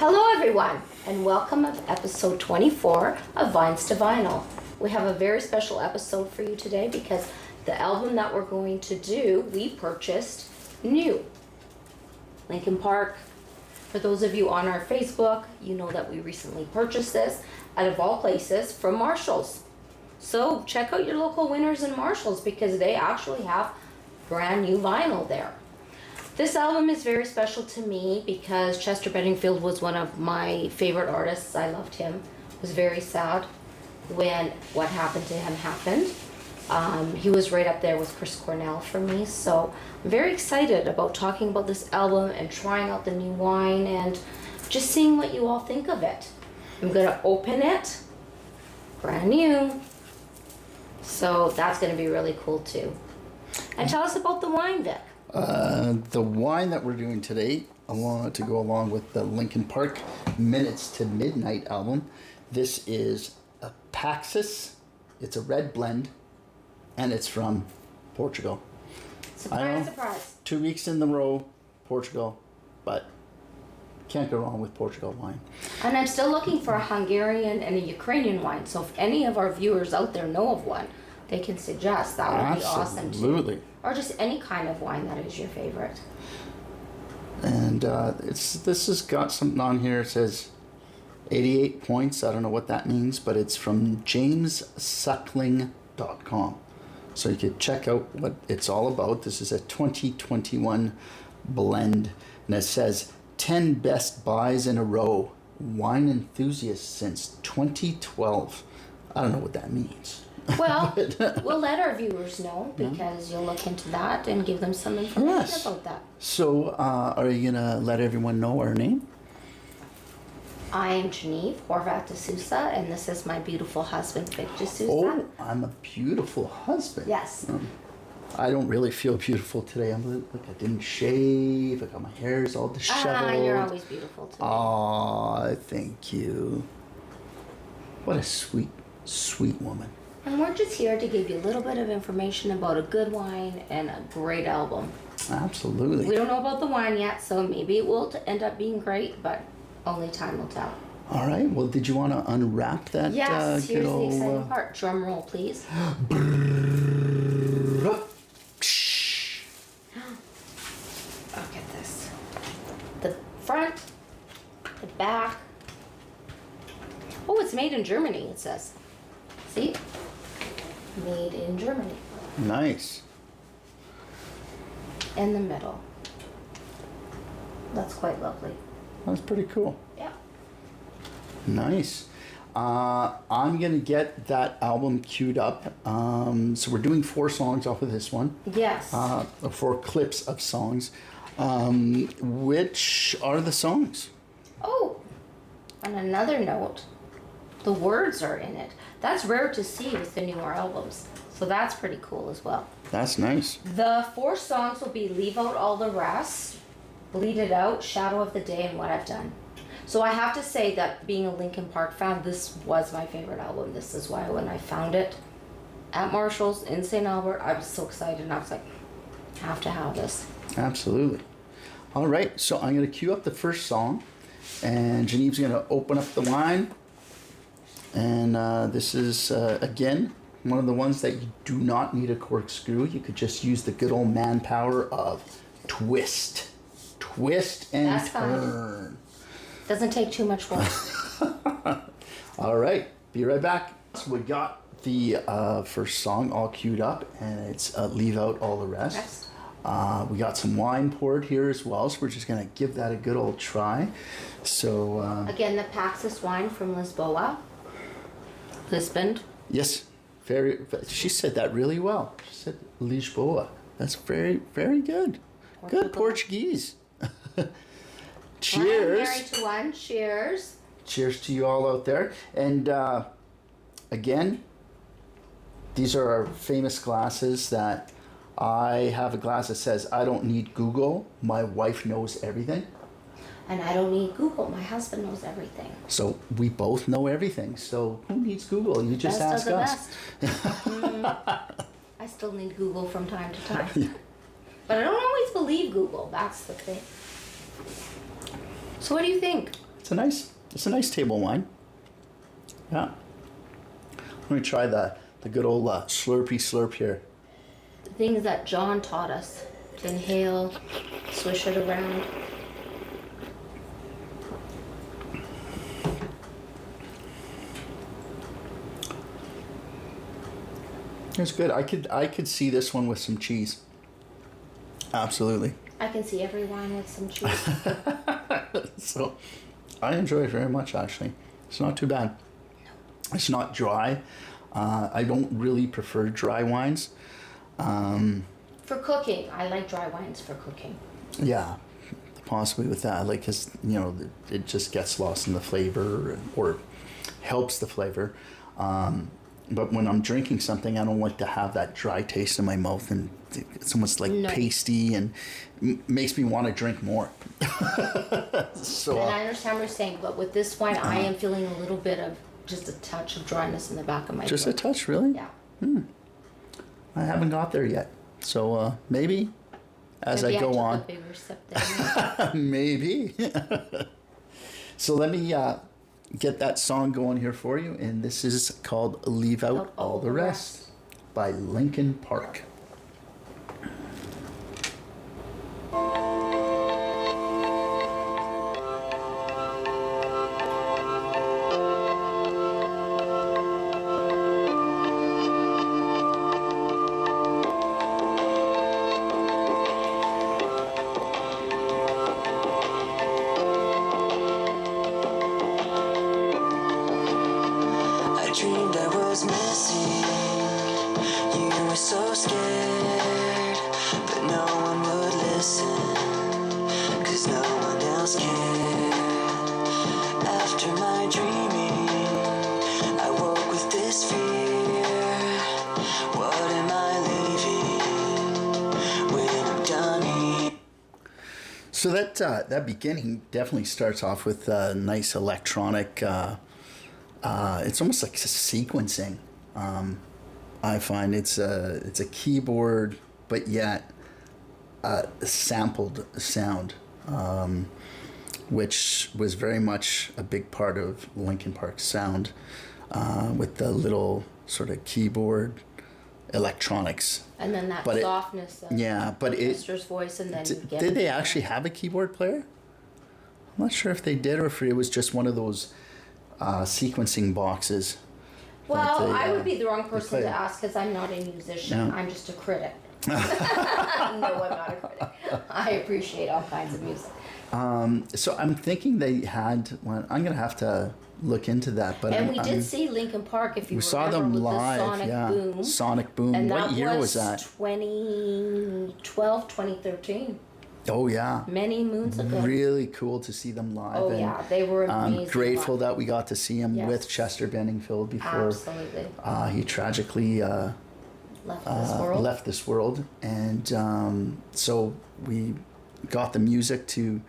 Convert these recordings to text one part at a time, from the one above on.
Hello everyone, and welcome to episode 24 of Vines to Vinyl. We have a very special episode for you today because the album that we're going to do, we purchased new. Linkin Park. For those of you on our Facebook, you know that we recently purchased this out of all places from Marshall's. So check out your local Winners and Marshalls because they actually have brand new vinyl there. This album is very special to me because Chester Benningfield was one of my favorite artists. I loved him. It was very sad when what happened to him happened. He was right up there with Chris Cornell for me. So I'm very excited about talking about this album and trying out the new wine and just seeing what you all think of it. I'm going to open it. Brand new. So that's going to be really cool too. And tell us about the wine, Vic. The wine that we're doing today, to go along with the Linkin Park Minutes to Midnight album, this is a Paxis. It's a red blend, and it's from Portugal. Surprise, surprise. 2 weeks in the row, Portugal, but can't go wrong with Portugal wine. And I'm still looking for a Hungarian and a Ukrainian wine, so if any of our viewers out there know of one, they can suggest. That would be awesome too. Absolutely. Or just any kind of wine that is your favorite. And this has got something on here. It says 88 points. I don't know what that means, but it's from jamessuckling.com. So you could check out what it's all about. This is a 2021 blend, and it says 10 best buys in a row. Wine enthusiast since 2012. I don't know what that means. Well, we'll let our viewers know because you'll look into that and give them some information about that. So, are you going to let everyone know our name? I am Geneieve Horvat de Sousa, and this is my beautiful husband, Vic de Sousa. Oh, I'm a beautiful husband. Yes. I don't really feel beautiful today. Look, I didn't shave. I got my hair's all disheveled. You're always beautiful to me. Aw, thank you. What a sweet, sweet woman. And we're just here to give you a little bit of information about a good wine and a great album. Absolutely. We don't know about the wine yet, so maybe it will end up being great, but only time will tell. All right. Well, did you want to unwrap that? Yes, here's good old, the exciting part. Drum roll, please. Look at this. The front, the back. Oh, it's made in Germany, it says. See? Made in Germany. Nice. In the middle. That's quite lovely. That's pretty cool. Yeah. Nice. I'm going to get that album queued up. So we're doing 4 songs off of this one. Yes. 4 clips of songs. Which are the songs? Oh, on another note, the words are in it. That's rare to see with the newer albums. So that's pretty cool as well. That's nice. The 4 songs will be Leave Out All the Rest, Bleed It Out, Shadow of the Day, and What I've Done. So I have to say that being a Linkin Park fan, this was my favorite album. This is why when I found it at Marshall's in St. Albert, I was so excited and I was like, I have to have this. Absolutely. All right, so I'm going to cue up the first song, and Geneive's going to open up the wine. And this is, again, one of the ones that you do not need a corkscrew. You could just use the good old manpower of twist. Twist and That's turn. Fine. Doesn't take too much work. All right, be right back. So we got the first song all queued up, and it's Leave Out All the Rest. We got some wine poured here as well, so we're just going to give that a good old try. So Again, the Paxis wine from Lisboa. Lisbon. Yes, she said that really well. She said Lisboa. That's very, very good. Portugal. Good Portuguese. Cheers. Married to one. Cheers. Cheers to you all out there. And again, these are our famous glasses that I have a glass that says, I don't need Google. My wife knows everything. And I don't need Google. My husband knows everything. So we both know everything. So who needs Google? You just ask us. I still need Google from time to time. But I don't always believe Google. That's the thing. So what do you think? It's a nice table wine. Yeah. Let me try the good old slurpy slurp here. The things that John taught us to inhale, swish it around. It's good. I could see this one with some cheese. Absolutely. I can see every wine with some cheese. So, I enjoy it very much, actually. It's not too bad. It's not dry. I don't really prefer dry wines. For cooking, I like dry wines for cooking. Yeah, possibly with that. Like, because, it just gets lost in the flavor or helps the flavor. But when I'm drinking something, I don't like to have that dry taste in my mouth, and it's almost like pasty and makes me want to drink more. So, and I understand what you're saying, but with this wine, I am feeling a little bit of just a touch of dryness in the back of my throat. Just a touch, really? Yeah. I haven't got there yet. So maybe as I go on. A bigger sip there. Maybe. So let me get that song going here for you, and this is called Leave Out All the Rest by Linkin Park. So that beginning definitely starts off with a nice electronic. It's almost like sequencing. I find it's a keyboard, but yet a sampled sound, which was very much a big part of Linkin Park's sound, with the little sort of keyboard electronics. And then that softness of Mister's voice, and then did they actually have a keyboard player? I'm not sure if they did or if it was just one of those sequencing boxes. Well, I would be the wrong person to ask because I'm not a musician. No. I'm just a critic. No, I'm not a critic. I appreciate all kinds of music. So I'm thinking they had one. I'm going to have to look into that. But we did see Linkin Park, if you remember, saw them live, the Sonic Boom. Sonic Boom. And what year was that? 2012, 2013. Oh, yeah. Many moons ago. Really cool to see them live. Oh, yeah. They were amazing. I'm grateful that we got to see him with Chester Benningfield before he tragically left this world. And so we got the music to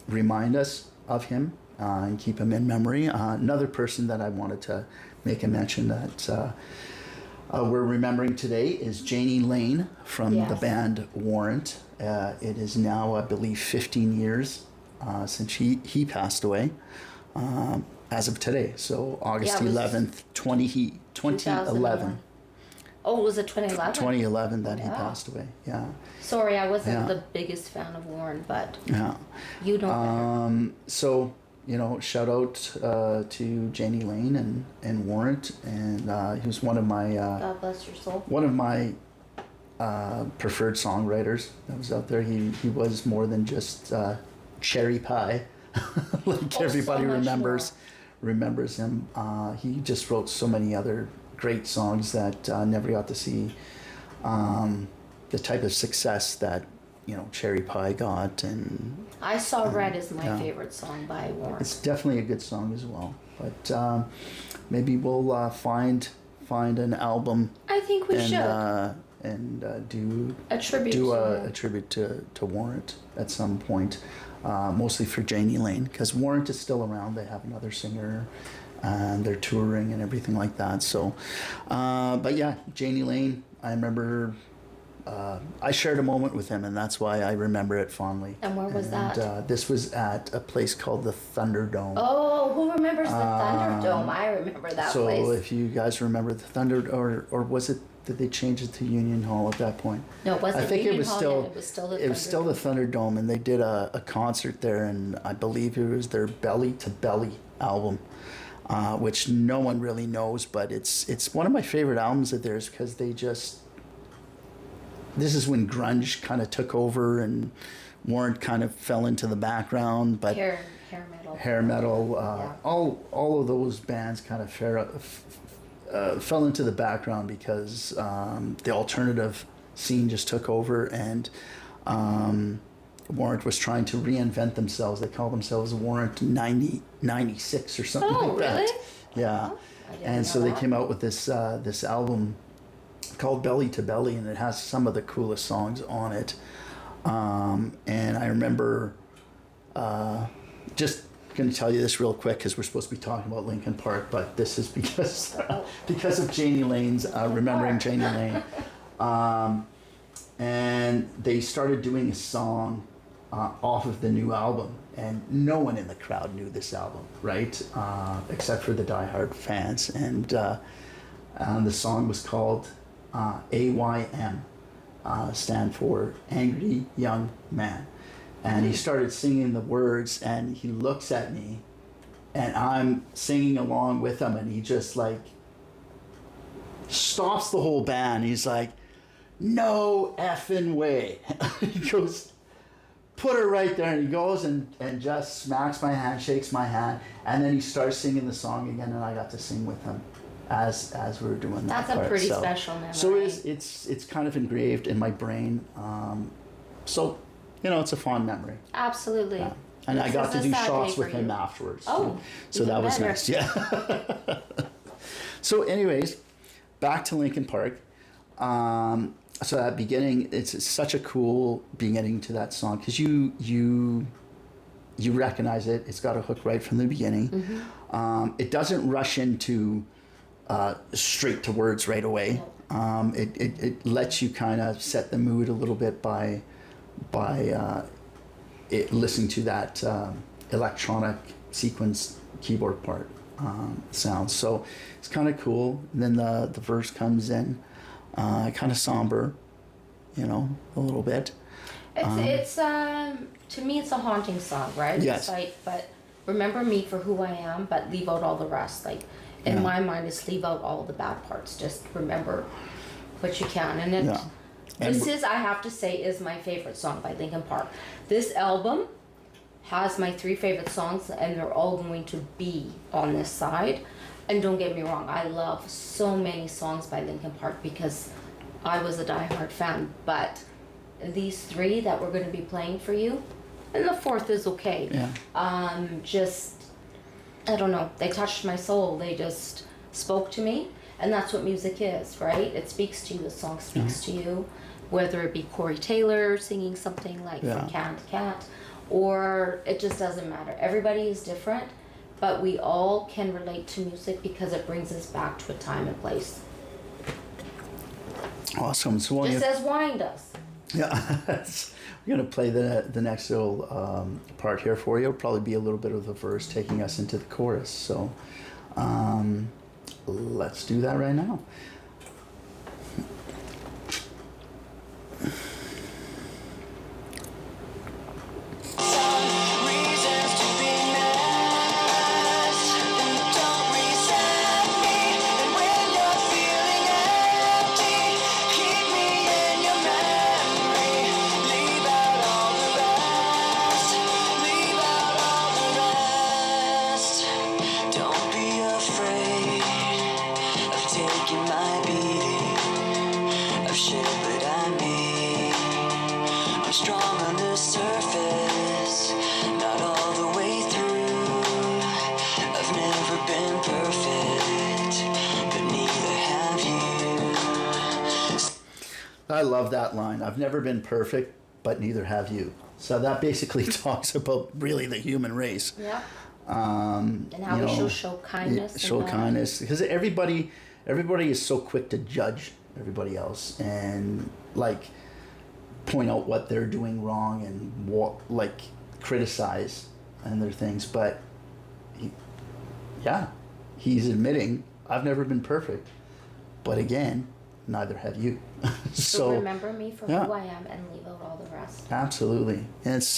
remind us of him and keep him in memory. Another person that I wanted to make a mention that we're remembering today is Janie Lane from the band Warrant. It is now, I believe, 15 years since he passed away as of today. So August 11th, 2011. Oh, was it 2011? 2011 that he passed away, yeah. Sorry, I wasn't the biggest fan of Warren, but you know better. So, shout out to Janie Lane and Warrant, and he was one of my God bless your soul. One of my preferred songwriters that was out there. He was more than just Cherry Pie, like everybody remembers him. He just wrote so many other great songs that never got to see the type of success that Cherry Pie got. And I Saw Red is my favorite song by Warren. It's definitely a good song as well. But maybe we'll find an album. I think we should. And do a tribute to Warrant at some point, mostly for Janie Lane, because Warrant is still around. They have another singer, and they're touring and everything like that. So, but yeah, Janie Lane, I remember I shared a moment with him, and that's why I remember it fondly. And where was that? This was at a place called the Thunderdome. Oh, who remembers the Thunderdome? I remember that place. So if you guys remember the Thunder, or was it, did they change it to Union Hall at that point? No, it wasn't I think Union it was Hall still, yet, it was still the it was still the Thunderdome, and they did a concert there, and I believe it was their Belly to Belly album. Which no one really knows, but it's one of my favorite albums of theirs because this is when grunge kind of took over and Warrant kind of fell into the background, but hair metal, yeah. all of those bands kind of fell into the background because the alternative scene just took over, and Warrant was trying to reinvent themselves. They call themselves Warrant 96 or something like that. Really? Yeah. Oh, And so they came out with this album called Belly to Belly, and it has some of the coolest songs on it. And I remember just going to tell you this real quick because we're supposed to be talking about Linkin Park, but this is because of Janie Lane's remembering Janie Lane. And they started doing a song off of the new album, and no one in the crowd knew this album, right? Except for the diehard fans. And the song was called AYM, stand for Angry Young Man. And he started singing the words, and he looks at me, and I'm singing along with him, and he just like stops the whole band. He's like, "No effing way." He goes, "Put her right there," and he goes and just smacks my hand, shakes my hand, and then he starts singing the song again, and I got to sing with him as we were doing that. That's a pretty special memory. So it's kind of engraved in my brain. So it's a fond memory. Absolutely. Yeah. And I got to do shots with him afterwards. Oh, so that was better. nice. Yeah. So, anyways, back to Linkin Park. So that beginning, it's such a cool beginning to that song because you recognize it. It's got a hook right from the beginning. Mm-hmm. It doesn't rush into straight to words right away. It lets you kind of set the mood a little bit by listening to that electronic sequence keyboard part sound. So it's kind of cool. And then the verse comes in. Kind of somber, a little bit. It's to me it's a haunting song, right? Yes. It's like, but remember me for who I am, but leave out all the rest. Like in my mind, it's leave out all the bad parts. Just remember what you can. And it, this is, I have to say, is my favorite song by Linkin Park. This album has my 3 favorite songs, and they're all going to be on this side. And don't get me wrong, I love so many songs by Linkin Park because I was a diehard fan. But these 3 that we're going to be playing for you, and the 4th is okay. Yeah. Just, I don't know, they touched my soul. They just spoke to me. And that's what music is, right? It speaks to you. The song speaks to you. Whether it be Corey Taylor singing something like From Cat to Cat, or it just doesn't matter. Everybody is different. But we all can relate to music because it brings us back to a time and place. Awesome. So just as wine does. Yeah. We're going to play the next little part here for you. It'll probably be a little bit of the verse taking us into the chorus. So let's do that right now. I love that line. I've never been perfect, but neither have you. So that basically talks about really the human race. Yeah. And how we show kindness. Show kindness, because everybody is so quick to judge everybody else and like point out what they're doing wrong and what like criticize and their things. But he's admitting I've never been perfect, but again, neither have you. So remember me for who I am and leave out all the rest. Absolutely. And it's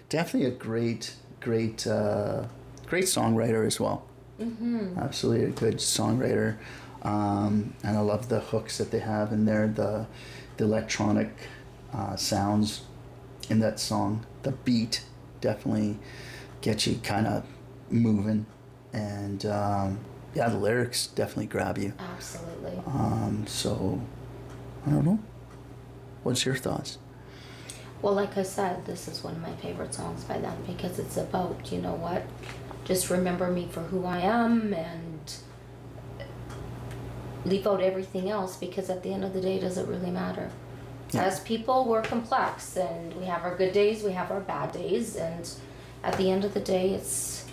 definitely a great songwriter as well. Mm-hmm. Absolutely a good songwriter. And I love the hooks that they have in there, the electronic sounds in that song. The beat definitely gets you kind of moving. And the lyrics definitely grab you. Absolutely. So, I don't know. What's your thoughts? Well, like I said, this is one of my favorite songs by them because it's about, you know what, just remember me for who I am and leave out everything else because at the end of the day, does it really matter? Yeah. As people, we're complex and we have our good days, we have our bad days, and at the end of the day, it's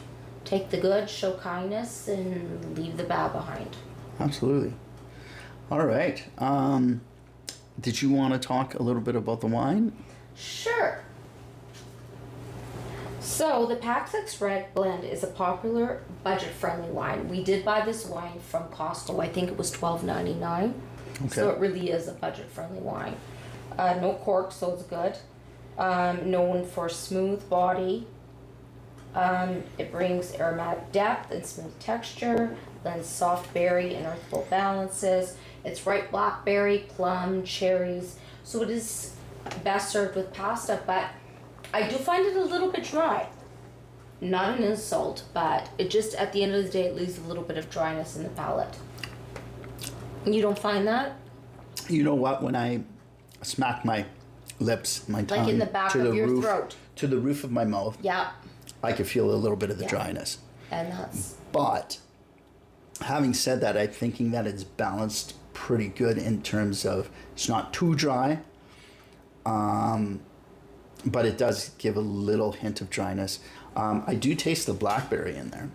take the good, show kindness, and leave the bad behind. Absolutely. All right. Did you want to talk a little bit about the wine? Sure. So the Paxis Red Blend is a popular budget-friendly wine. We did buy this wine from Costco. I think it was $12.99. Okay. So it really is a budget-friendly wine. No cork, so it's good. Known for smooth body. It brings aromatic depth and smooth texture, blends soft berry and earthful balances. It's ripe blackberry, plum, cherries. So it is best served with pasta, but I do find it a little bit dry. Not an insult, but it just, at the end of the day, it leaves a little bit of dryness in the palate. You don't find that? You know what? When I smack my lips, my tongue, like in the back of your throat, to the roof of my mouth, yeah, I could feel a little bit of the dryness. And that's. But having said that, I'm thinking that it's balanced pretty good in terms of it's not too dry, but it does give a little hint of dryness. I do taste the blackberry in there.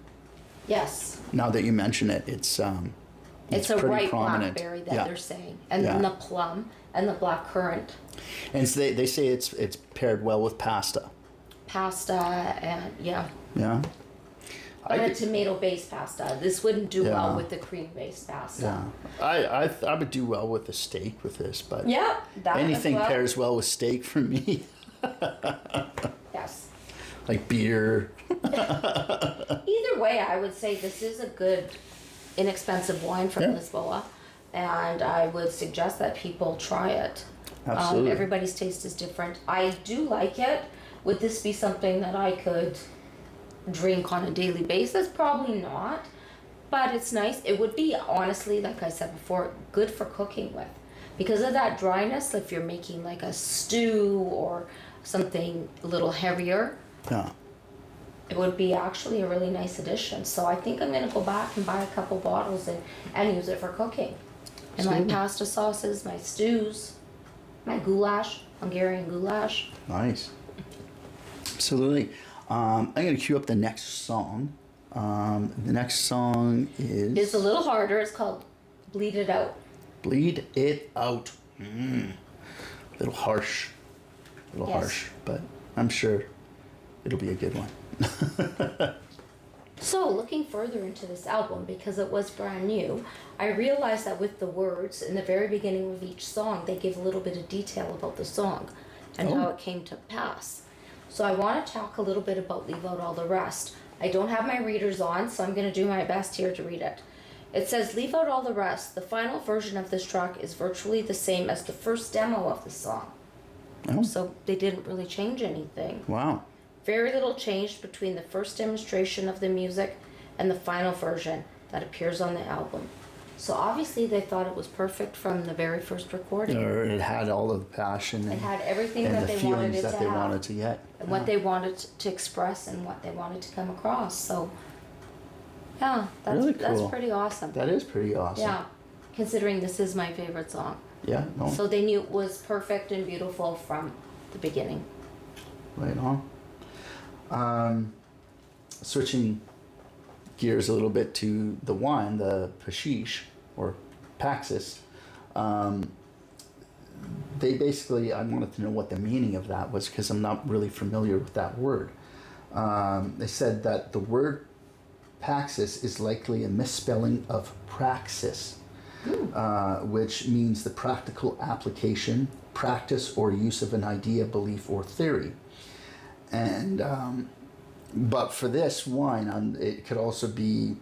Yes. Now that you mention it, it's a ripe prominent. Blackberry that they're saying, and then the plum and the black currant. And so they say it's paired well with pasta. Pasta and yeah. But a tomato-based pasta. This wouldn't do well with the cream-based pasta. Yeah, I would do well with a steak with this, but anything pairs well with steak for me. Yes. Like beer. Either way, I would say this is a good, inexpensive wine from Lisboa, and I would suggest that people try it. Absolutely. Everybody's taste is different. I do like it. Would this be something that I could drink on a daily basis? Probably not, but it's nice. It would be, honestly, like I said before, good for cooking with. Because of that dryness, if you're making like a stew or something a little heavier, it would be actually a really nice addition. So I think I'm going to go back and buy a couple bottles and use it for cooking. And my pasta sauces, my stews, my goulash, Hungarian goulash. Nice. Absolutely. I'm going to cue up the next song. The next song is... It's a little harder. It's called Bleed It Out. Bleed It Out. A little harsh. Harsh, but I'm sure it'll be a good one. So, looking further into this album, because it was brand new, I realized that with the words in the very beginning of each song, they give a little bit of detail about the song and how it came to pass. So I want to talk a little bit about Leave Out All the Rest. I don't have my readers on, so I'm going to do my best here to read it. It says, Leave Out All the Rest. The final version of this track is virtually the same as the first demo of the song. Oh. So they didn't really change anything. Wow. Very little changed between the first demonstration of the music and the final version that appears on the album. So obviously they thought it was perfect from the very first recording. Or it had all of the passion. It had everything that they wanted it to have. And the feelings that they wanted to get. And what they wanted to express and what they wanted to come across. So, yeah, that's pretty awesome. That is pretty awesome. Yeah, considering this is my favorite song. Yeah, no. So they knew it was perfect and beautiful from the beginning. Right on. Switching gears a little bit to the wine, the Paxis, or Paxis. they basically, I wanted to know what the meaning of that was because I'm not really familiar with that word. They said that the word Paxis is likely a misspelling of praxis, which means the practical application, practice, or use of an idea, belief, or theory. And but for this wine, it could also be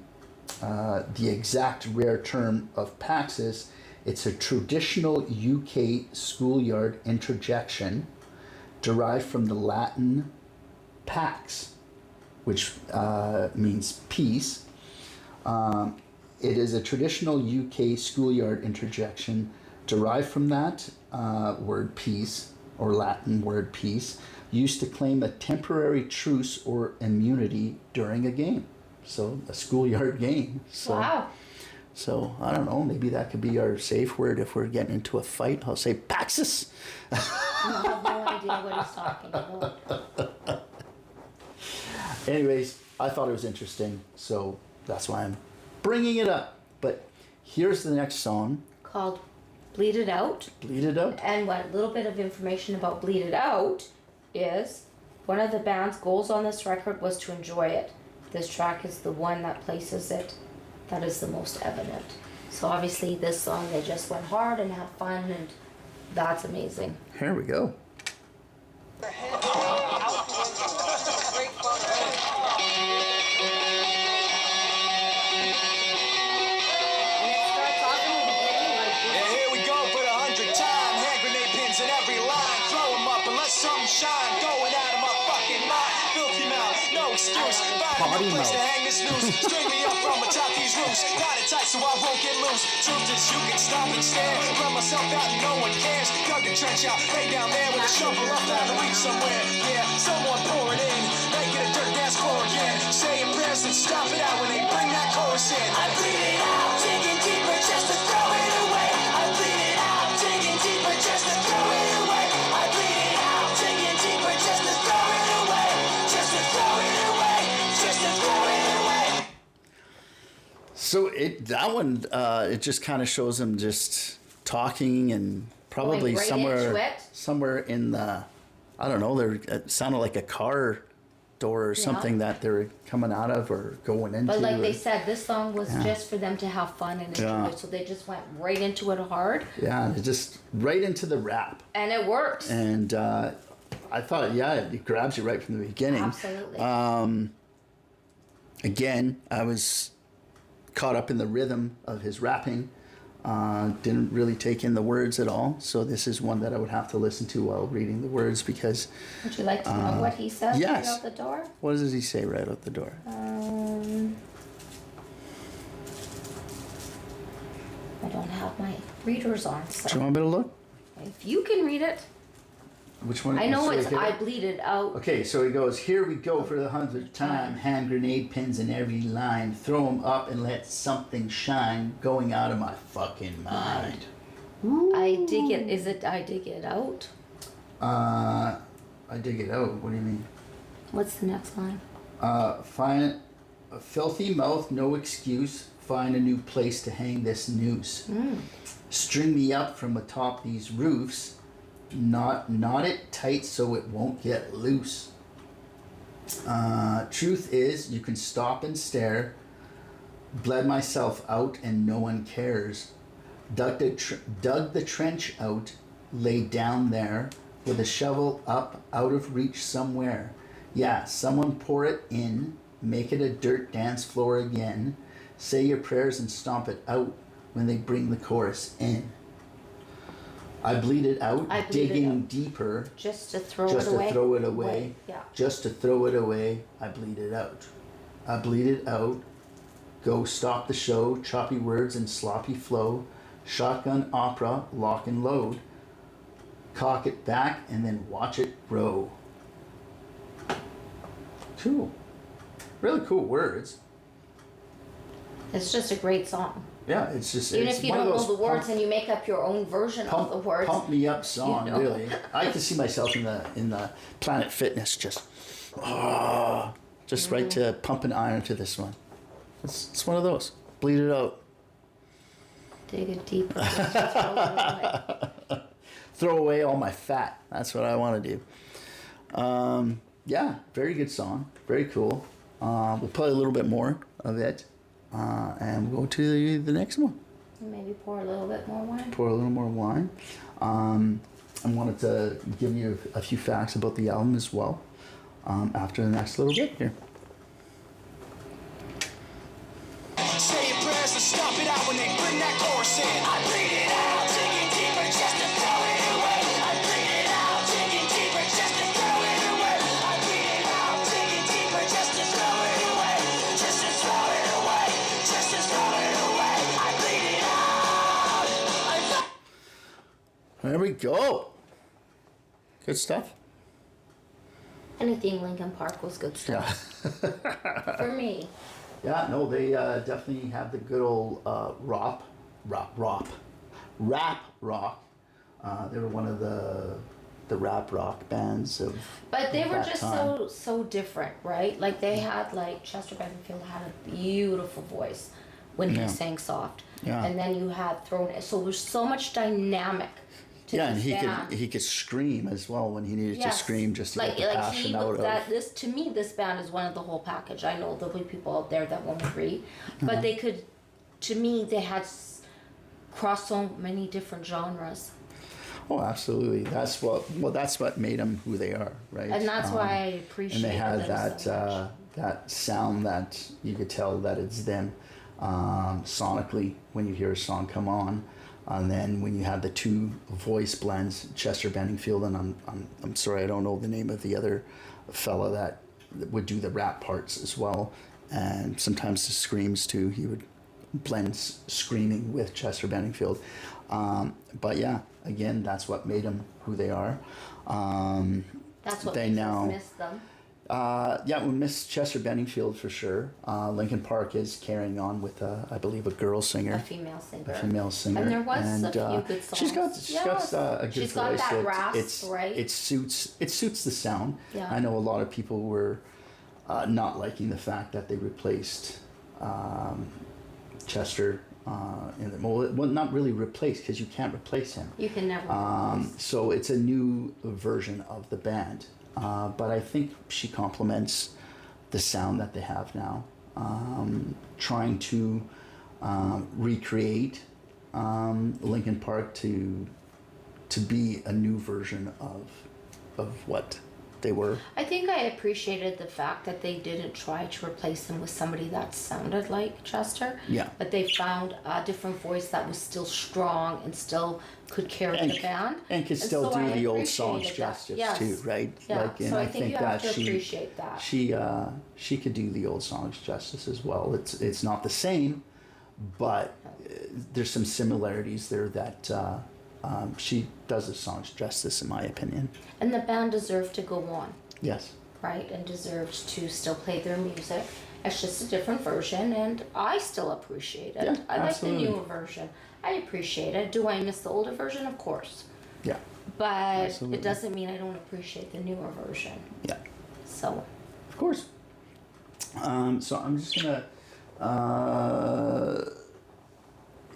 the exact rare term of Paxis. It's a traditional UK schoolyard interjection derived from the Latin pax, which means peace. It is a traditional UK schoolyard interjection derived from that word peace, or Latin word peace, used to claim a temporary truce or immunity during a game. So a schoolyard game. So, wow. So I don't know, maybe that could be our safe word if we're getting into a fight. I'll say Paxis. I have no idea what he's talking about. Anyways, I thought it was interesting, so that's why I'm bringing it up. But here's the next song. Called Bleed It Out. Bleed It Out. And what little bit of information about Bleed It Out is one of the band's goals on this record was to enjoy it. This track is the one that places it that is the most evident. So obviously this song, they just went hard and had fun, and that's amazing. Here we go. Sunshine going out of my fucking mind. Filthy mouth, no excuse. Find a place to hang this noose. String me up from atop these roofs. Got it tight so I won't get loose. Truth is you can stop and stare. Run myself out and no one cares. Dug a trench out, lay down there with a shovel up out of the week somewhere. Yeah, someone pour it in. Make it a dirt dance floor again. Saying prayers and stop it out when they bring that chorus in. I bleed it out, digging deeper just to throw it away. I bleed it out, digging deeper just to throw it away. I bleed it out, digging deeper just to throw it away. Just to throw it away. Just to throw it away. So that one, it just kind of shows him just talking and probably Going right into it. somewhere in the, I don't know, it sounded like a car door or something that they were coming out of or going into. But like they said, this song was just for them to have fun and enjoy it, so they just went right into it hard. Yeah, just right into the rap. And it works. And I thought, it grabs you right from the beginning. Absolutely. Again, I was caught up in the rhythm of his rapping. Didn't really take in the words at all. So this is one that I would have to listen to while reading the words because... Would you like to know what he says yes. right out the door? What does he say right out the door? I don't have my readers on, so... Do you want me to look? If you can read it. Which one? I know so it's here? I bleed it out. Okay, so he goes, here we go for the 100th time. Hand grenade pins in every line. Throw them up and let something shine. Going out of my fucking mind. I dig it. Is it I dig it out? I dig it out. What do you mean? What's the next line? Find a filthy mouth, no excuse. Find a new place to hang this noose. String me up from atop these roofs. Knot it tight so it won't get loose. Truth is, you can stop and stare. Bled myself out and no one cares. Dug the trench out, lay down there with a shovel up out of reach somewhere. Yeah, someone pour it in, make it a dirt dance floor again. Say your prayers and stomp it out when they bring the chorus in. I bleed it out, digging deeper. Just to throw Just it away? to throw it away. Yeah. Just to throw it away, I bleed it out. I bleed it out. Go stop the show, choppy words and sloppy flow. Shotgun opera, lock and load. Cock it back and then watch it grow. Cool. Really cool words. It's just a great song. Yeah, it's just Even it's if you one don't of know those the words and you make up your own version of the words. Pump me up song, you know. really. I can see myself in the Planet Fitness just right to pump an iron to this one. It's one of those. Bleed it out. Dig it deeper. Just throw it away. Throw away all my fat. That's what I want to do. Yeah, very good song. Very cool. We'll play a little bit more of it. And we'll go to the next one. Maybe pour a little bit more wine. Pour a little more wine. I wanted to give you a few facts about the album as well after the next little bit here. Say your prayers to stop it out when they bring that chorus in. I bleed it out, digging deeper just to throw it away. I bleed it out, digging deeper just to throw it away. I bleed it out, digging deeper just to throw it away. Just to throw it away, just to throw it away. I bleed it out. There we go. Good stuff. Anything Linkin Park was good stuff. Yeah. For me. Yeah, no, they definitely have the good old rap rock. They were one of the rap rock bands of. But they were that just time. so different, right? Like they had like Chester Benningfield had a beautiful voice when Yeah. he sang soft, Yeah. and then you had thrown so there was so much dynamic. To Yeah, and this band. he could scream as well when he needed to Yes. scream just to like, get the like passion he out was of. that this to me this band is one of the whole package. I know there'll be people out there that won't agree, but they could. To me, they had crossed so many different genres, Oh, absolutely. That's what made them who they are, right? and that's why I appreciate. And they had them that so much. that sound that you could tell that it's them sonically when you hear a song come on, and then when you have the two voice blends, Chester Benningfield and I'm sorry I don't know the name of the other fella that would do the rap parts as well, and sometimes the screams too. He would blend screaming with Chester Benningfield, but yeah, again, that's what made them who they are. That's what they makes now- us miss them. Yeah, we miss Chester Benningfield for sure. Linkin Park is carrying on with, I believe, a girl singer. A female singer. A female singer. And there was a few good songs. She's got a good She's voice. got that rasp, it's, right? It suits the sound. Yeah. I know a lot of people were not liking the fact that they replaced Chester. Well, not really replaced because you can't replace him. You can never. So it's a new version of the band. But I think she complements the sound that they have now. Trying to recreate Linkin Park to be a new version of what they were. I think I appreciated the fact that they didn't try to replace him with somebody that sounded like Chester. Yeah. But they found a different voice that was still strong and still could carry the band. And could still so do I the old appreciated songs that. justice Yes. too, right? Yeah. Like, and So I think you have that to appreciate that. she could do the old songs justice as well. It's not the same, but there's some similarities there that she does the songs justice, in my opinion. And the band deserved to go on, Yes. right? And deserved to still play their music. It's just a different version, and I still appreciate it. Yeah, I absolutely. like the newer version. I appreciate it. Do I miss the older version? Of course. Yeah. But Absolutely. it doesn't mean I don't appreciate the newer version. Yeah. So, Of course. So I'm just gonna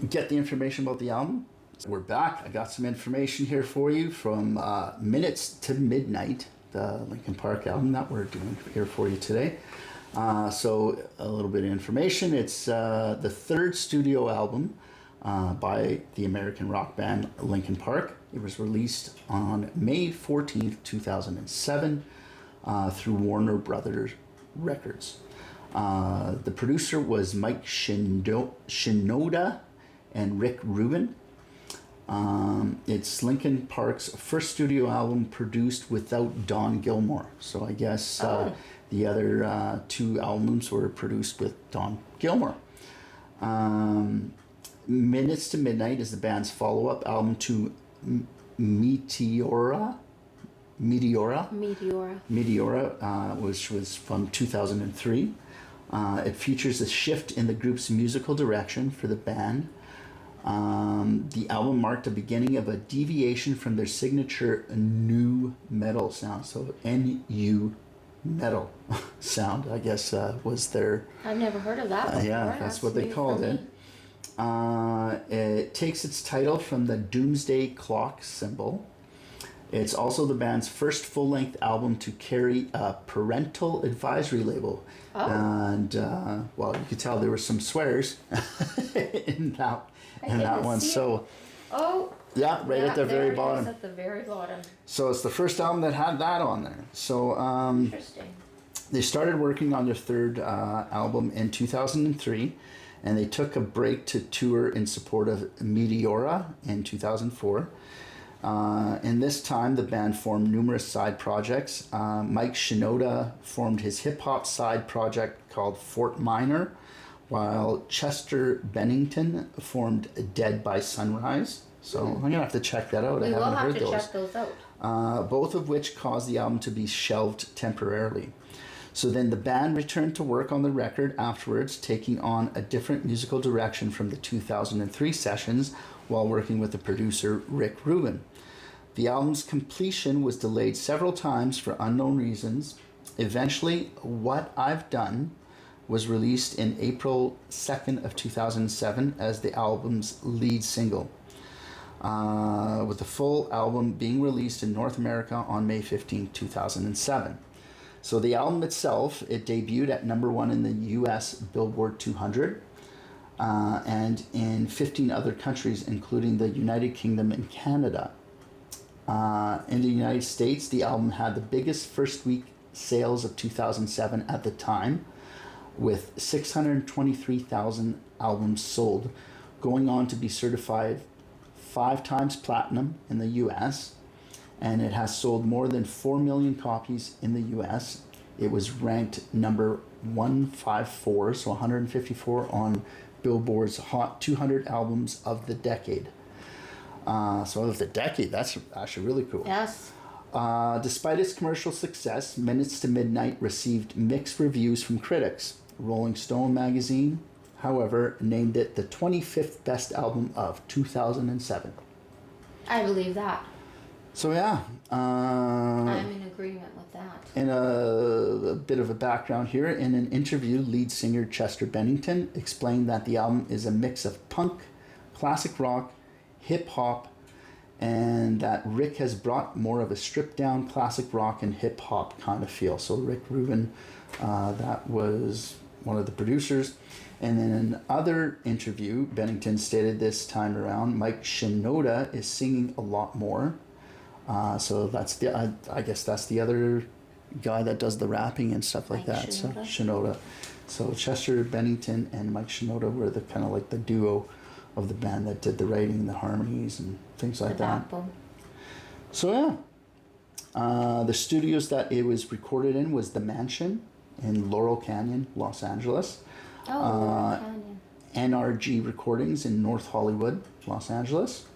get the information about the album. So we're back. I got some information here for you from Minutes to Midnight, the Linkin Park album that we're doing here for you today. So a little bit of information. It's the third studio album by the American rock band Linkin Park. It was released on May 14th, 2007 through Warner Brothers Records. The producer was Mike Shinoda and Rick Rubin. It's Linkin Park's first studio album produced without Don Gilmore. So I guess the other two albums were produced with Don Gilmore. Minutes to Midnight is the band's follow-up album to Meteora, which was from 2003. It features a shift in the group's musical direction for the band. The album marked the beginning of a deviation from their signature nu metal sound. So NU metal sound, I guess, was their... I've never heard of that before. yeah, that's what they new called for it. me. It takes its title from the doomsday clock symbol. It's also the band's first full-length album to carry a parental advisory label. Oh. And, well, you could tell there were some swears in that one. So, oh, yeah, right at the very bottom. At the very bottom. So it's the first album that had that on there. So Interesting. they started working on their third album in 2003, and they took a break to tour in support of Meteora in 2004. In this time, the band formed numerous side projects. Mike Shinoda formed his hip-hop side project called Fort Minor, while Chester Bennington formed Dead by Sunrise. So I'm going to have to check that out. We I will haven't have heard to those. check those out. Both of which caused the album to be shelved temporarily. So then the band returned to work on the record afterwards, taking on a different musical direction from the 2003 sessions while working with the producer Rick Rubin. The album's completion was delayed several times for unknown reasons. Eventually, What I've Done was released in April 2nd of 2007 as the album's lead single, with the full album being released in North America on May 15, 2007. So the album itself, it debuted at number 1 in the US Billboard 200 and in 15 other countries, including the United Kingdom and Canada. In the United States, the album had the biggest first week sales of 2007 at the time, with 623,000 albums sold, going on to be certified 5 times platinum in the US, and it has sold more than 4 million copies in the US. It was ranked number 154, so 154 on Billboard's Hot 200 Albums of the Decade. So of the decade, that's actually really cool. Yes. Despite its commercial success, Minutes to Midnight received mixed reviews from critics. Rolling Stone magazine, however, named it the 25th best album of 2007. I believe that. So yeah. I'm in agreement with that. In a bit of a background here, in an interview, lead singer Chester Bennington explained that the album is a mix of punk, classic rock, hip-hop, and that Rick has brought more of a stripped-down classic rock and hip-hop kind of feel. So Rick Rubin, that was one of the producers. And in another interview, Bennington stated this time around, Mike Shinoda is singing a lot more. So that's the, I guess that's the other guy that does the rapping and stuff like Mike that. Shinoda. So Shinoda. So Chester Bennington and Mike Shinoda were the kind of like the duo of the band that did the writing, the harmonies, and things like that. Backbone. So yeah, the studios that it was recorded in was the Mansion in Laurel Canyon, Los Angeles. Oh, Canyon. NRG Recordings in North Hollywood, Los Angeles.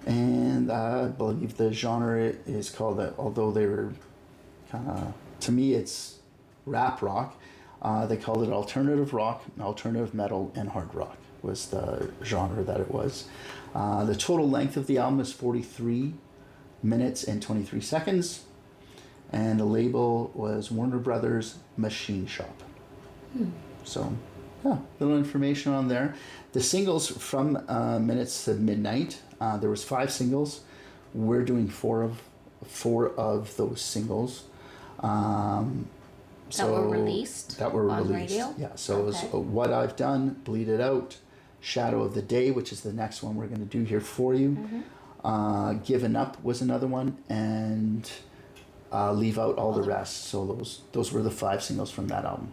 And I believe the genre is called, although they were kind of, to me it's rap rock, they called it alternative rock, alternative metal, and hard rock was the genre that it was. The total length of the album is 43 minutes and 23 seconds. And the label was Warner Brothers Machine Shop. So, yeah, little information on there. The singles from Minutes to Midnight, there was 5 singles. We're doing four of those singles. That were released on radio? Yeah, so it was What I've Done, Bleed It Out, Shadow of the Day, which is the next one we're going to do here for you. Given Up was another one, and Leave Out All the Rest. So those were the 5 singles from that album.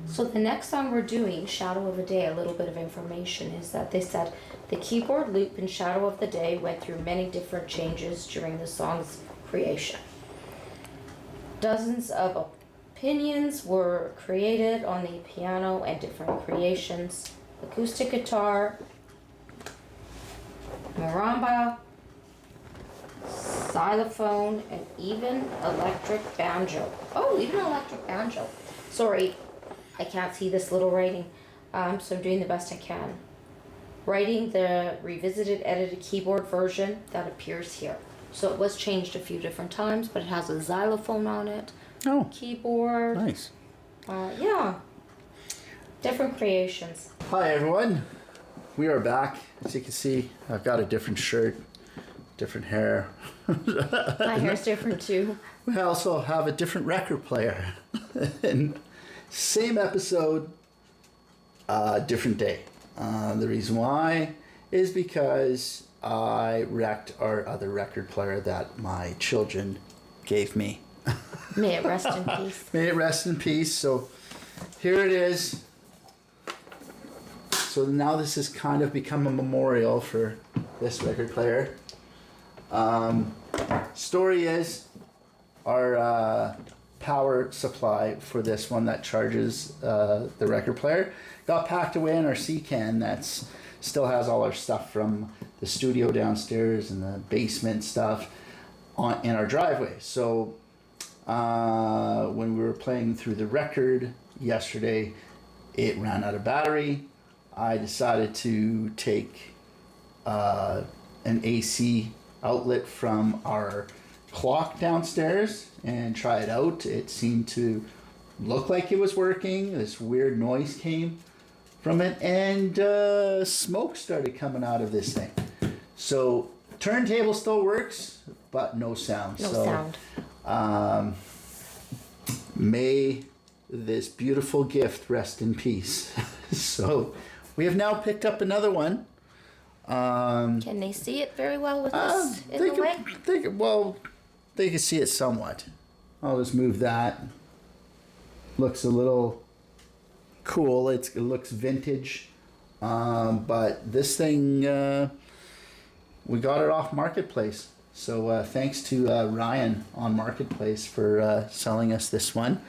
So the next song we're doing, Shadow of the Day, a little bit of information is that they said the keyboard loop in Shadow of the Day went through many different changes during the song's creation. Dozens of opinions were created on the piano and different creations. Acoustic guitar, marimba, xylophone, and even electric banjo. Oh, even electric banjo. Sorry, I can't see this little writing, so I'm doing the best I can. Writing the revisited, edited keyboard version that appears here. So it was changed a few different times, but it has a xylophone on it. Oh, Keyboard. nice. Yeah. Different creations. Hi everyone. we are back. As you can see, I've got a different shirt, different hair. My hair's different too. We also have a different record player. And same episode, different day. The reason why is because I wrecked our other record player that my children gave me. May it rest in peace. May it rest in peace. So here it is. So now this has kind of become a memorial for this record player. Story is our power supply for this one that charges the record player got packed away in our sea can that's still has all our stuff from the studio downstairs and the basement stuff in our driveway. So when we were playing through the record yesterday, it ran out of battery. I decided to take an AC outlet from our clock downstairs and try it out. It seemed to look like it was working. This weird noise came from it, and smoke started coming out of this thing. So turntable still works, but no sound. No sound. May this beautiful gift rest in peace. So we have now picked up another one. Can they see it very well with this in the way? They can see it somewhat. I'll just move that. Looks a little cool. It looks vintage. But this thing, we got it off Marketplace. So thanks to Ryan on Marketplace for selling us this one.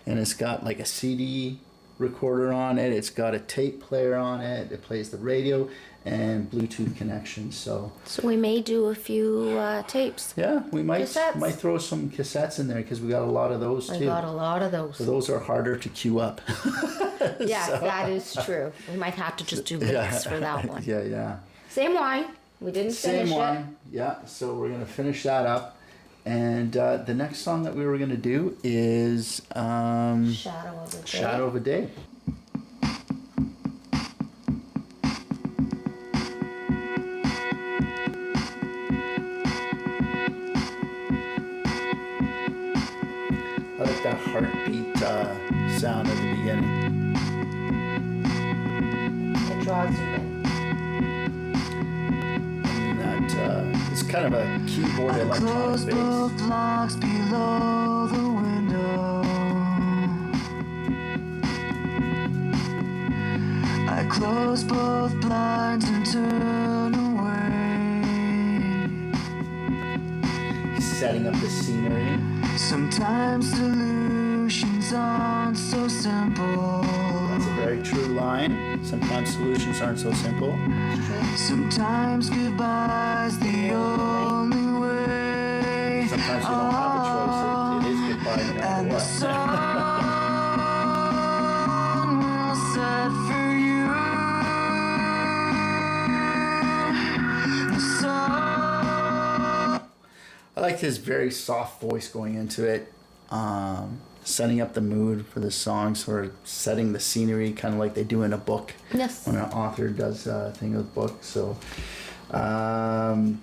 And it's got like a CD recorder on it. It's got a tape player on it. It plays the radio and Bluetooth connection. So we may do a few tapes. yeah, we might Cassettes. throw some cassettes in there because we got a lot of those too. We got a lot of those. So those are harder to queue up. Yes, that is true. We might have to just do links for that one. Yeah. Same wine. We didn't finish Same it. one. Yeah. So we're gonna finish that up, and the next song that we were gonna do is Shadow of a Day. Shadow of a Day. I like that heartbeat sound at the beginning. It draws you in. And that it's kind of a keyboard electronic bass. Both blocks below the window. I close both blinds and turn away. Setting up the scenery. Sometimes solutions aren't so simple. That's a very true line. Sometimes solutions aren't so simple. Sometimes goodbye's the only way. Sometimes you don't have a choice. It is goodbye no matter And the what. sun will set for you. The sun. I like his very soft voice going into it, setting up the mood for the song, sort of setting the scenery, kind of like they do in a book. Yes. When an author does a thing with books. So, to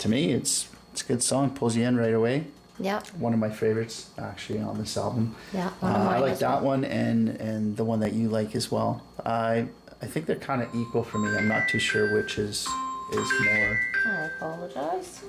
me, it's a good song. Pulls you in right away. Yeah. One of my favorites, actually, on this album. Yeah. One of mine I like as that well. one and the one that you like as well. I think they're kind of equal for me. I'm not too sure which is more. I apologize.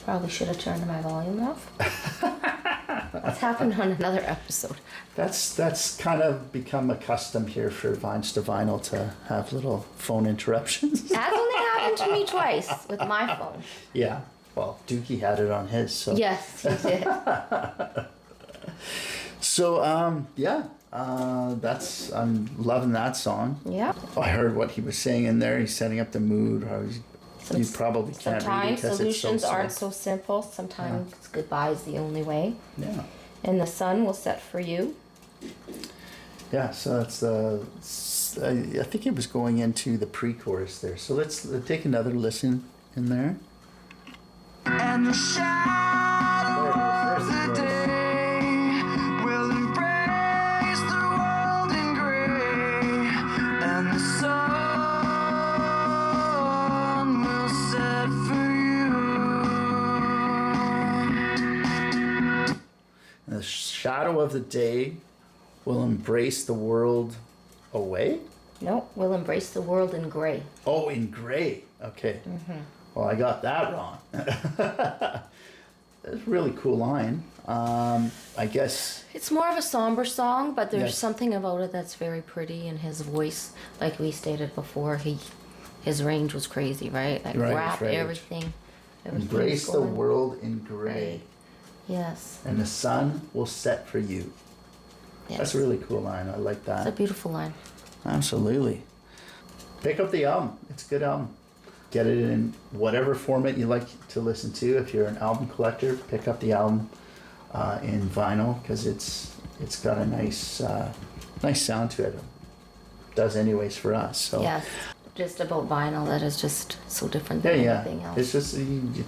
Probably should have turned my volume off. That's happened on another episode. That's kind of become a custom here for Vines to Vinyl to have little phone interruptions. That's only happened to me twice with my phone. Yeah. Well, Dookie had it on his. So. Yes, he did. So that's I'm loving that song. Yeah. I heard what he was saying in there. He's setting up the mood. You probably can't read it Sometimes because solutions it's so aren't so simple. Sometimes goodbye is the only way. Yeah. And the sun will set for you. Yeah, so that's I think it was going into the pre-chorus there. So let's take another listen in there. And the shadow of the day will embrace the world in gray. shadow of the day will embrace the world away? No, we'll embrace the world in gray. Oh, in gray. Okay. Well, I got that wrong. That's a really cool line. I guess. It's more of a somber song, but there's Yes. something about it that's very pretty, and his voice, like we stated before, his range was crazy, right? Like Right, rap, right. everything was Embrace the going. world in gray, Yes. and the sun will set for you. Yes. That's a really cool line. I like It's a that. beautiful line. Absolutely. Pick up the album. It's a good album. Get it in whatever format you like to listen to. If you're an album collector, pick up the album in vinyl because it's got a nice sound to it. It does anyways for us. So Yes. Just about vinyl, that is just so different yeah, than yeah. anything else. It's just you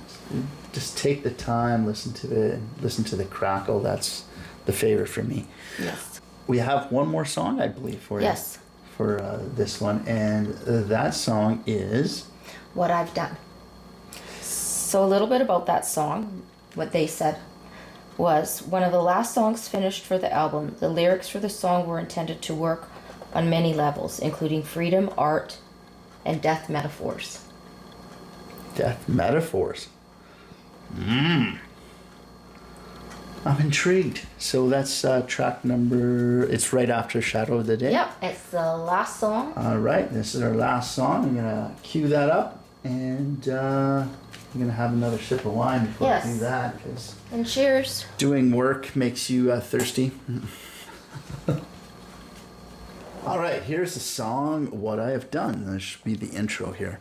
just take the time, listen to it, and listen to the crackle. That's the favorite for me. Yes. We have one more song, I believe, for you. Yes. For this one, and that song is. What I've done. So a little bit about that song. What they said was one of the last songs finished for the album. The lyrics for the song were intended to work on many levels, including freedom, art, and death metaphors. Death Metaphors. I'm intrigued. So that's track number. It's right after Shadow of the Day. Yep, it's the last song. All right, this is our last song. I'm gonna cue that up, and I'm gonna have another sip of wine before Yes. I do that because And cheers. doing work makes you thirsty. All right, here's the song "What I Have Done." This should be the intro here.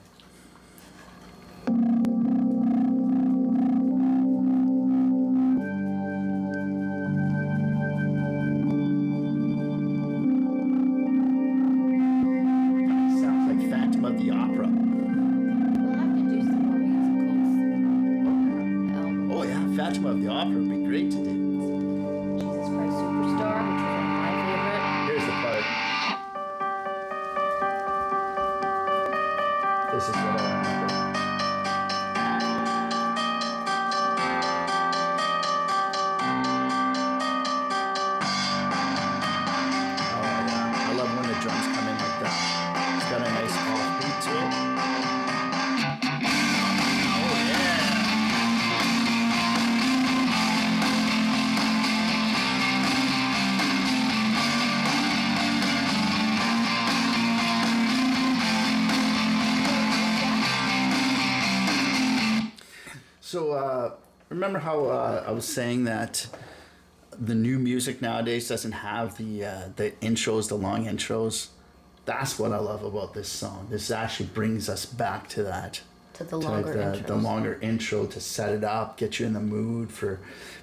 Sounds like Phantom of the Opera. We'll have to do some more musicals. Oh yeah, Phantom of the Opera would be great to do. Jesus Christ Superstar, which was one of my favorite. Here's the part. This is what I remember. Oh yeah, I love when the drums come in like that. It's got a nice offbeat to it. Oh yeah. So, remember how I was saying that the new music nowadays doesn't have the intros, the long intros? That's what I love about this song. This actually brings us back to that. To the To longer like intros. the longer intro to set it up, get you in the mood for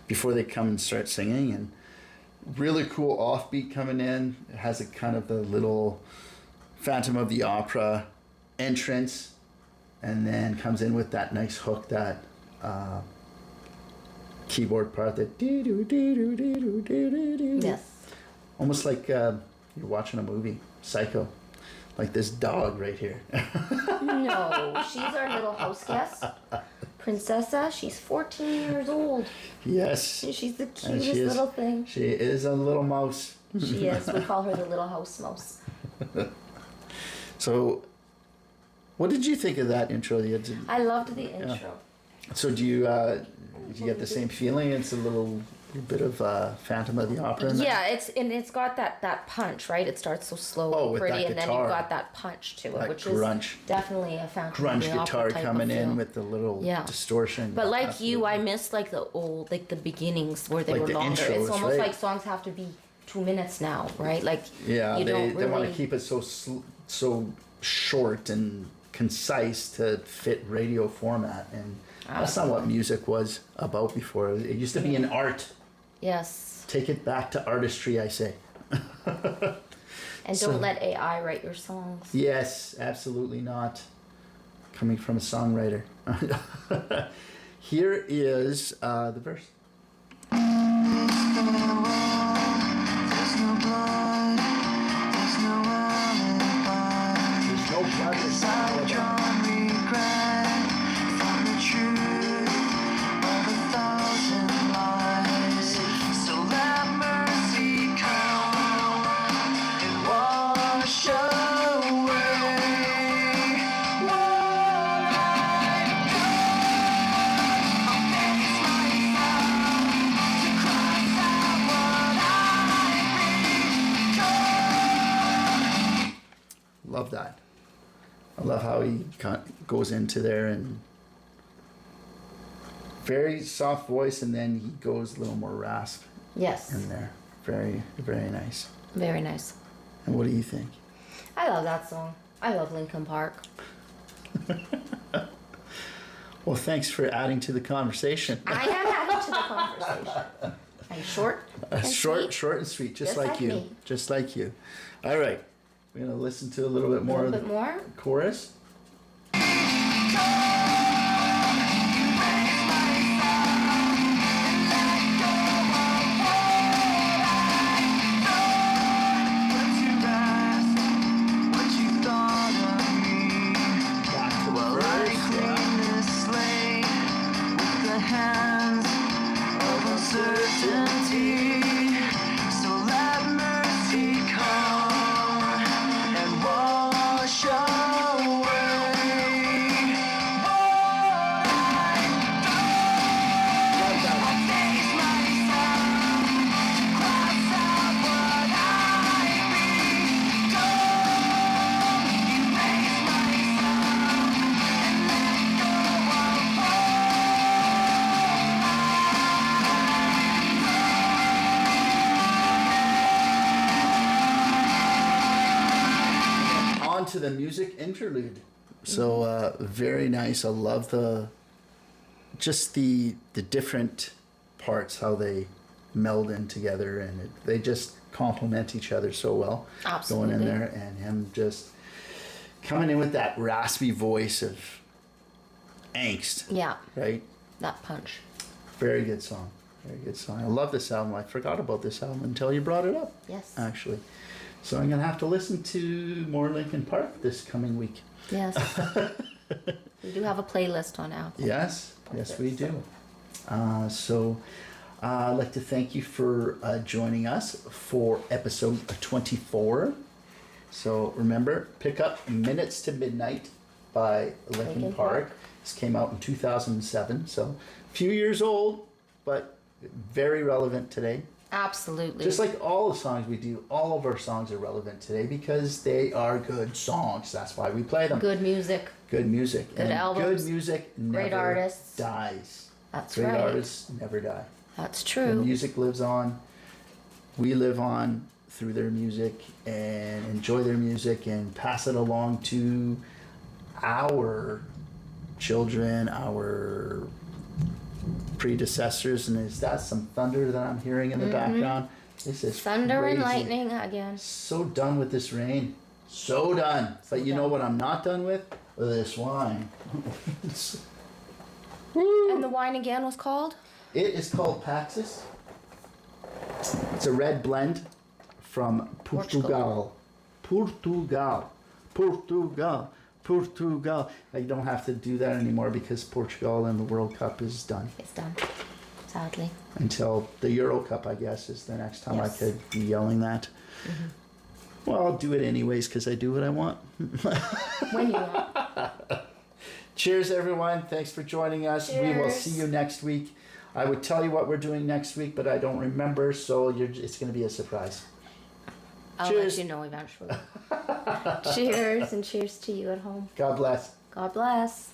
before they come and start singing. And really cool offbeat coming in. It has a kind of the little Phantom of the Opera entrance, and then comes in with that nice hook, that keyboard part, that dee doo dee doo dee doo dee doo doo. Yes. Almost like you're watching a movie, Psycho, like this dog right here. No, she's our little house guest. Princessa, she's 14 years old. Yes, She's the and cutest she is. little thing. She is a little mouse. She is. We call her the little house mouse. So, what did you think of that intro? I loved the intro. So do you get the same feeling? It's a little bit of Phantom of the Opera in there? Yeah, it's got that punch, right? It starts so slow Oh, and with pretty, that and then guitar. you've got that punch to it, That which grunge. is definitely a Phantom of Grunge the Opera guitar type coming of in feel. with the little Yeah. distortion. But like you, I Absolutely. miss like the old, like the beginnings where they Like were the longer. intros, It's almost right? like songs have to be 2 minutes now, right? Like Yeah, you they don't want to really. keep it so short and concise to fit radio format, and that's not what music was about before. It used to be an art. Yes, Take it back to artistry, I say. and So- don't let AI write your songs. Yes, absolutely not. Coming from a songwriter. Here is the verse. There's no blood, there's no alibi. There's no blood, there's no I've alibi. drawn regret from the truth of 1,000 lies. So let he goes into there and very soft voice, and then he goes a little more rasp Yes. in there. Very, very nice. Very nice. And what do you think? I love that song. I love Linkin Park. Well, thanks for adding to the conversation. I am adding to the conversation. I'm short and sweet. Short and sweet, just like you. me. Just like you. All right. We're going to listen to a little bit more A of little bit more. the chorus. To the music interlude. So very nice. I love the different parts, how they meld in together, and they just complement each other so well. Absolutely. Going in there and him just coming in with that raspy voice of angst. Yeah. Right? That punch. Very good song. Very good song. I love this album. I forgot about this album until you brought it up. Yes. Actually. So I'm going to have to listen to more Linkin Park this coming week. Yes. We do have a playlist on Apple. Yes, we do. So I'd like to thank you for joining us for episode 24. So remember, pick up Minutes to Midnight by Linkin Park. This came out in 2007, so a few years old, but very relevant today. Absolutely. Just like all the songs we do, all of our songs are relevant today because they are good songs. That's why we play them. Good music. Good music. Good albums. Good music never Great artists. dies. That's Great right. artists never die. That's The true. music lives on. We live on through their music and enjoy their music and pass it along to our children, our predecessors. And is that some thunder that I'm hearing in the background? This is Thunder crazy. and lightning again. So done with this rain. So done. But you know what I'm not done with? This wine. And the wine again was called? It is called Paxis. It's a red blend from Portugal. Portugal. I don't have to do that anymore because Portugal and the World Cup is done. It's done. Sadly. Until the Euro Cup, I guess, is the next time Yes. I could be yelling that. Well, I'll do it anyways because I do what I want. When you want. Cheers, everyone. Thanks for joining us. We will Cheers. see you next week. I would tell you what we're doing next week, but I don't remember, so it's going to be a surprise. I'll Cheers. let you know eventually. Cheers, and cheers to you at home. God bless. God bless.